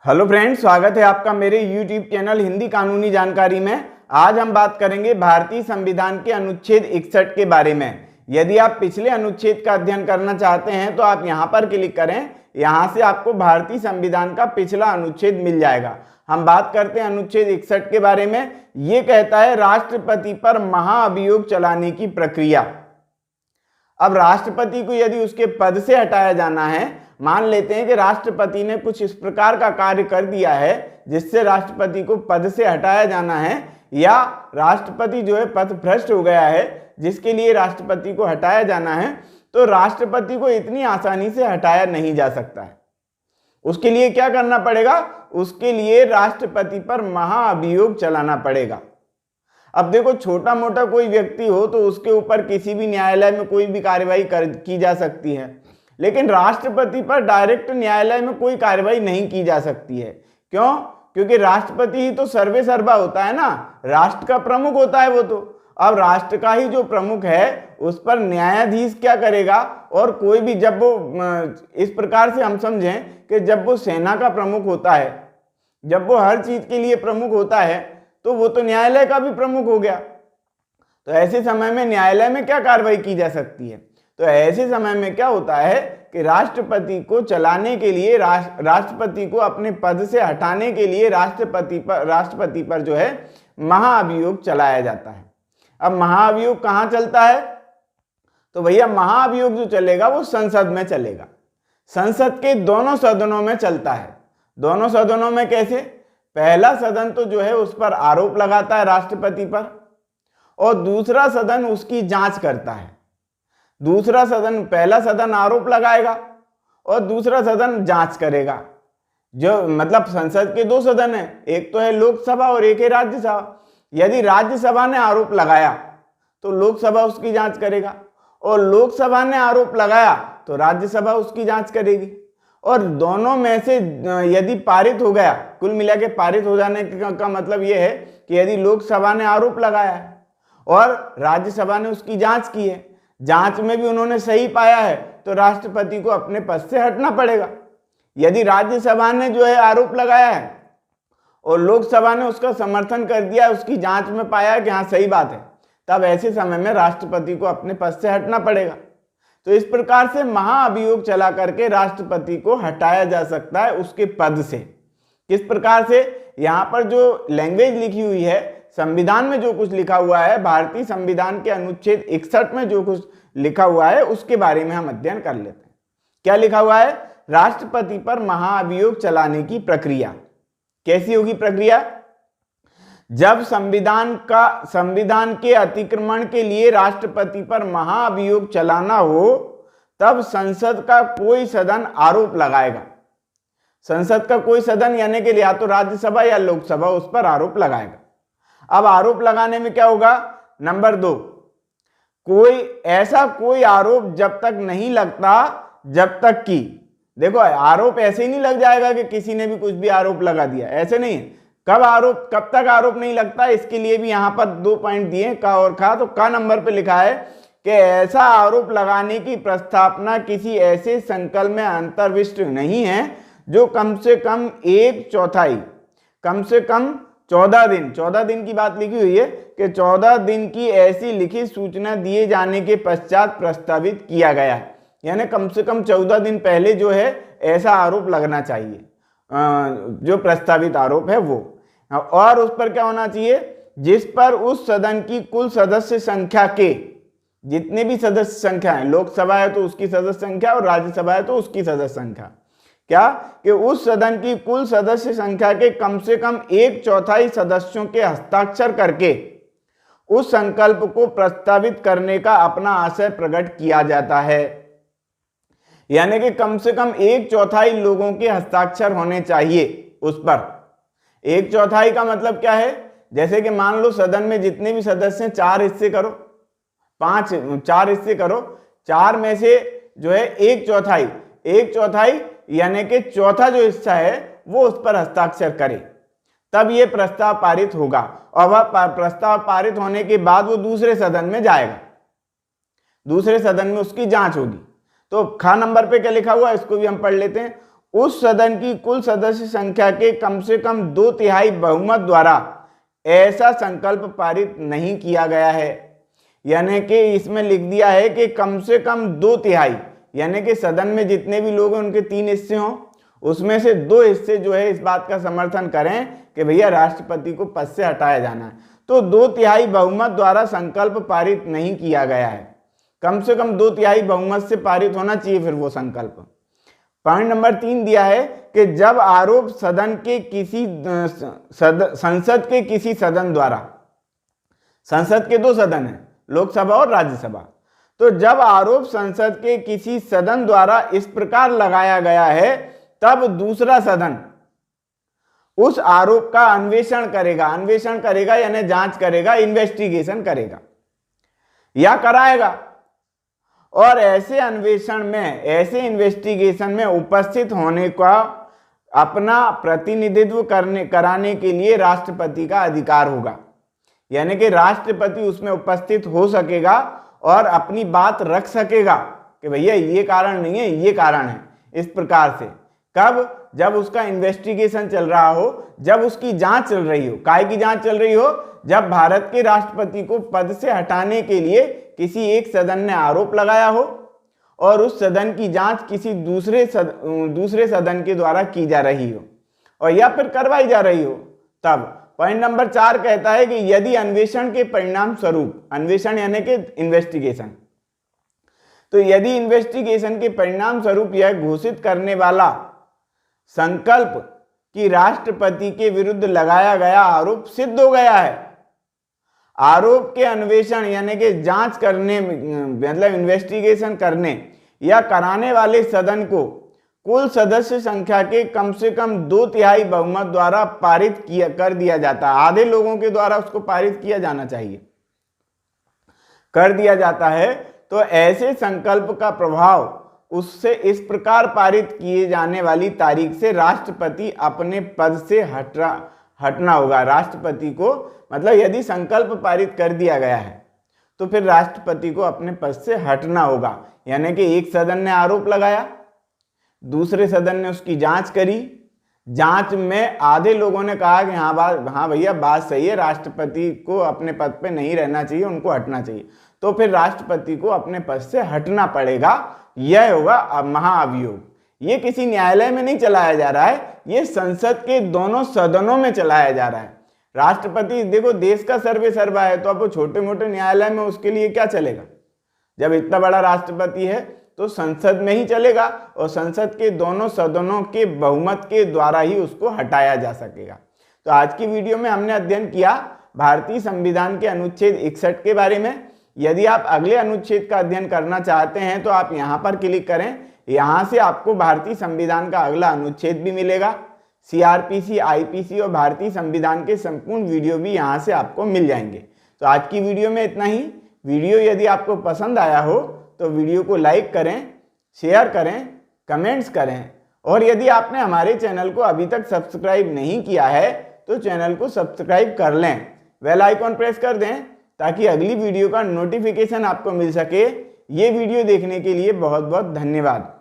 Hello friends, स्वागत है आपका मेरे यूट्यूब चैनल हिंदी कानूनी जानकारी में। आज हम बात करेंगे भारतीय संविधान के अनुच्छेद 61 के बारे में। यदि आप पिछले अनुच्छेद का अध्ययन करना चाहते हैं तो आप यहां पर क्लिक करें। यहां से आपको भारतीय संविधान का पिछला अनुच्छेद मिल जाएगा। हम बात करते हैं अनुच्छेद 61 के बारे में। ये कहता है राष्ट्रपति पर महाअभियोग चलाने की प्रक्रिया। अब राष्ट्रपति को यदि उसके पद से हटाया जाना है, मान लेते हैं कि राष्ट्रपति ने कुछ इस प्रकार का कार्य कर दिया है जिससे राष्ट्रपति को पद से हटाया जाना है, या राष्ट्रपति जो है पद भ्रष्ट हो गया है जिसके लिए राष्ट्रपति को हटाया जाना है, तो राष्ट्रपति को इतनी आसानी से हटाया नहीं जा सकता है। उसके लिए क्या करना पड़ेगा? उसके लिए राष्ट्रपति पर महाअभियोग चलाना पड़ेगा। अब देखो, छोटा मोटा कोई व्यक्ति हो तो उसके ऊपर किसी भी न्यायालय में कोई भी कार्रवाई की जा सकती है, लेकिन राष्ट्रपति पर डायरेक्ट न्यायालय में कोई कार्रवाई नहीं की जा सकती है। क्यों? क्योंकि राष्ट्रपति ही तो सर्वे सर्वा होता है ना, राष्ट्र का प्रमुख होता है वो तो। अब राष्ट्र का ही जो प्रमुख है उस पर न्यायाधीश क्या करेगा? और कोई भी, जब वो इस प्रकार से हम समझें कि जब वो सेना का प्रमुख होता है, जब वो हर चीज के लिए प्रमुख होता है, तो वो तो न्यायालय का भी प्रमुख हो गया। तो ऐसे समय में न्यायालय में क्या कार्रवाई की जा सकती है? तो ऐसे समय में क्या होता है कि राष्ट्रपति को चलाने के लिए, राष्ट्रपति को अपने पद से हटाने के लिए राष्ट्रपति पर जो है महाअभियोग चलाया जाता है। अब महाअभियोग कहाँ चलता है? तो भैया महाअभियोग जो चलेगा वो संसद में चलेगा। संसद के दोनों सदनों में चलता है। दोनों सदनों में कैसे? पहला सदन तो जो है उस पर आरोप लगाता है राष्ट्रपति पर, और दूसरा सदन उसकी जांच करता है। दूसरा सदन, पहला सदन आरोप लगाएगा और दूसरा सदन जांच करेगा। जो मतलब संसद के दो सदन है, एक तो है लोकसभा और एक है राज्यसभा। यदि राज्यसभा ने आरोप लगाया तो लोकसभा उसकी जांच करेगा, और लोकसभा ने आरोप लगाया तो राज्यसभा उसकी जांच करेगी। और दोनों में से यदि पारित हो गया, कुल मिला के पारित हो जाने का मतलब यह है कि यदि लोकसभा ने आरोप लगाया है और राज्यसभा ने उसकी जांच की है, जांच में भी उन्होंने सही पाया है, तो राष्ट्रपति को अपने पद से हटना पड़ेगा। यदि राज्यसभा ने जो है आरोप लगाया है और लोकसभा ने उसका समर्थन कर दिया, उसकी जांच में पाया कि हाँ सही बात है, तब ऐसे समय में राष्ट्रपति को अपने पद से हटना पड़ेगा। तो इस प्रकार से महाअभियोग चला करके राष्ट्रपति को हटाया जा सकता है उसके पद से। किस प्रकार से? यहाँ पर जो लैंग्वेज लिखी हुई है, संविधान में जो कुछ लिखा हुआ है, भारतीय संविधान के अनुच्छेद 61 में जो कुछ लिखा हुआ है उसके बारे में हम अध्ययन कर लेते हैं। क्या लिखा हुआ है? राष्ट्रपति पर महाअभियोग चलाने की प्रक्रिया। कैसी होगी प्रक्रिया? जब संविधान के अतिक्रमण के लिए राष्ट्रपति पर महाअभियोग चलाना हो, तब संसद का कोई सदन आरोप लगाएगा। संसद का कोई सदन यानी कि या तो राज्यसभा या लोकसभा उस पर आरोप लगाएगा। अब आरोप लगाने में क्या होगा? नंबर 2, कोई आरोप जब तक नहीं लगता जब तक कि, देखो आरोप ऐसे ही नहीं लग जाएगा कि किसी ने भी कुछ भी आरोप लगा दिया, ऐसे नहीं है। कब तक आरोप नहीं लगता, इसके लिए भी यहां पर 2 पॉइंट दिए, का और खा। तो का नंबर पे लिखा है कि ऐसा आरोप लगाने की प्रस्तावना किसी ऐसे संकल्प में अंतर्विष्ट नहीं है जो कम से कम 1/4, कम से कम 14 दिन की बात लिखी हुई है कि 14 दिन की ऐसी लिखित सूचना दिए जाने के पश्चात प्रस्तावित किया गया है। यानी कम से कम 14 दिन पहले जो है ऐसा आरोप लगना चाहिए, जो प्रस्तावित आरोप है वो। और उस पर क्या होना चाहिए? जिस पर उस सदन की कुल सदस्य संख्या के, जितने भी सदस्य संख्या है, लोकसभा है तो उसकी सदस्य संख्या और राज्यसभा है तो उसकी सदस्य संख्या, क्या कि उस सदन की कुल सदस्य संख्या के कम से कम 1/4 सदस्यों के हस्ताक्षर करके उस संकल्प को प्रस्तावित करने का अपना आशय प्रकट किया जाता है। यानी कि कम से कम 1/4 लोगों के हस्ताक्षर होने चाहिए उस पर। 1/4 का मतलब क्या है? जैसे कि मान लो सदन में जितने भी सदस्य हैं 4 हिस्से करो, 4 हिस्से करो, 4 में से जो है 1/4 यानी कि चौथा जो हिस्सा है वो उस पर हस्ताक्षर करे, तब ये प्रस्ताव पारित होगा। और वह प्रस्ताव पारित होने के बाद वो दूसरे सदन में जाएगा, दूसरे सदन में उसकी जांच होगी। तो खा नंबर पे क्या लिखा हुआ है इसको भी हम पढ़ लेते हैं। उस सदन की कुल सदस्य संख्या के कम से कम 2/3 बहुमत द्वारा ऐसा संकल्प पारित नहीं किया गया है। यानी कि इसमें लिख दिया है कि कम से कम 2/3, यानी कि सदन में जितने भी लोग हैं उनके 3 हिस्से हों, उसमें से 2 हिस्से जो है इस बात का समर्थन करें कि भैया राष्ट्रपति को पद से हटाया जाना है। तो 2/3 बहुमत द्वारा संकल्प पारित नहीं किया गया है। कम से कम 2/3 बहुमत से पारित होना चाहिए फिर वो संकल्प। पॉइंट नंबर 3 दिया है कि जब आरोप सदन के किसी संसद के किसी सदन द्वारा, संसद के 2 सदन हैं, लोकसभा और राज्यसभा, तो जब आरोप संसद के किसी सदन द्वारा इस प्रकार लगाया गया है तब दूसरा सदन उस आरोप का अन्वेषण करेगा यानी जांच करेगा, इन्वेस्टिगेशन करेगा या कराएगा, और ऐसे अन्वेषण में, ऐसे इन्वेस्टिगेशन में उपस्थित होने का अपना प्रतिनिधित्व कराने के लिए राष्ट्रपति का अधिकार होगा। यानी कि राष्ट्रपति उसमें उपस्थित हो सकेगा और अपनी बात रख सकेगा कि भैया ये कारण नहीं है, ये कारण है, इस प्रकार से। कब? जब उसका इन्वेस्टिगेशन चल रहा हो, जब उसकी जांच चल रही हो। काहे की जांच चल रही हो? जब भारत के राष्ट्रपति को पद से हटाने के लिए किसी एक सदन ने आरोप लगाया हो और उस सदन की जांच किसी दूसरे सदन के द्वारा की जा रही हो और या फिर करवाई जा रही हो, तब। पॉइंट नंबर 4 कहता है कि यदि अन्वेषण के परिणाम स्वरूप, अन्वेषण यानी कि इन्वेस्टिगेशन, तो यदि इन्वेस्टिगेशन के परिणाम स्वरूप यह घोषित करने वाला संकल्प कि राष्ट्रपति के विरुद्ध लगाया गया आरोप सिद्ध हो गया है, आरोप के अन्वेषण यानी कि जांच करने, मतलब इन्वेस्टिगेशन करने या कराने वाले सदन को कुल सदस्य संख्या के कम से कम 2/3 बहुमत द्वारा पारित कर दिया जाता है। आधे लोगों के द्वारा उसको पारित किया जाना चाहिए, कर दिया जाता है। तो ऐसे संकल्प का प्रभाव उससे इस प्रकार पारित किए जाने वाली तारीख से राष्ट्रपति अपने पद से हटना होगा। राष्ट्रपति को, मतलब यदि संकल्प पारित कर दिया गया है तो फिर राष्ट्रपति को अपने पद से हटना होगा। यानी कि एक सदन ने आरोप लगाया, दूसरे सदन ने उसकी जांच करी, जांच में आधे लोगों ने कहा कि हाँ भैया बात सही है, राष्ट्रपति को अपने पद पे नहीं रहना चाहिए, उनको हटना चाहिए, तो फिर राष्ट्रपति को अपने पद से हटना पड़ेगा। यह होगा महाअभियोग। ये किसी न्यायालय में नहीं चलाया जा रहा है, ये संसद के दोनों सदनों में चलाया जा रहा है। राष्ट्रपति देखो देश का सर्वे सर्वा है, तो अब वो छोटे मोटे न्यायालय में उसके लिए क्या चलेगा? जब इतना बड़ा राष्ट्रपति है तो संसद में ही चलेगा और संसद के दोनों सदनों के बहुमत के द्वारा ही उसको हटाया जा सकेगा। तो आज की वीडियो में हमने अध्ययन किया भारतीय संविधान के अनुच्छेद 61 के बारे में। यदि आप अगले अनुच्छेद का अध्ययन करना चाहते हैं तो आप यहाँ पर क्लिक करें, यहाँ से आपको भारतीय संविधान का अगला अनुच्छेद भी मिलेगा। CRPC, IPC और भारतीय संविधान के संपूर्ण वीडियो भी यहाँ से आपको मिल जाएंगे। तो आज की वीडियो में इतना ही। वीडियो यदि आपको पसंद आया हो तो वीडियो को लाइक करें, शेयर करें, कमेंट्स करें, और यदि आपने हमारे चैनल को अभी तक सब्सक्राइब नहीं किया है तो चैनल को सब्सक्राइब कर लें, बेल आइकॉन प्रेस कर दें ताकि अगली वीडियो का नोटिफिकेशन आपको मिल सके। ये वीडियो देखने के लिए बहुत बहुत धन्यवाद।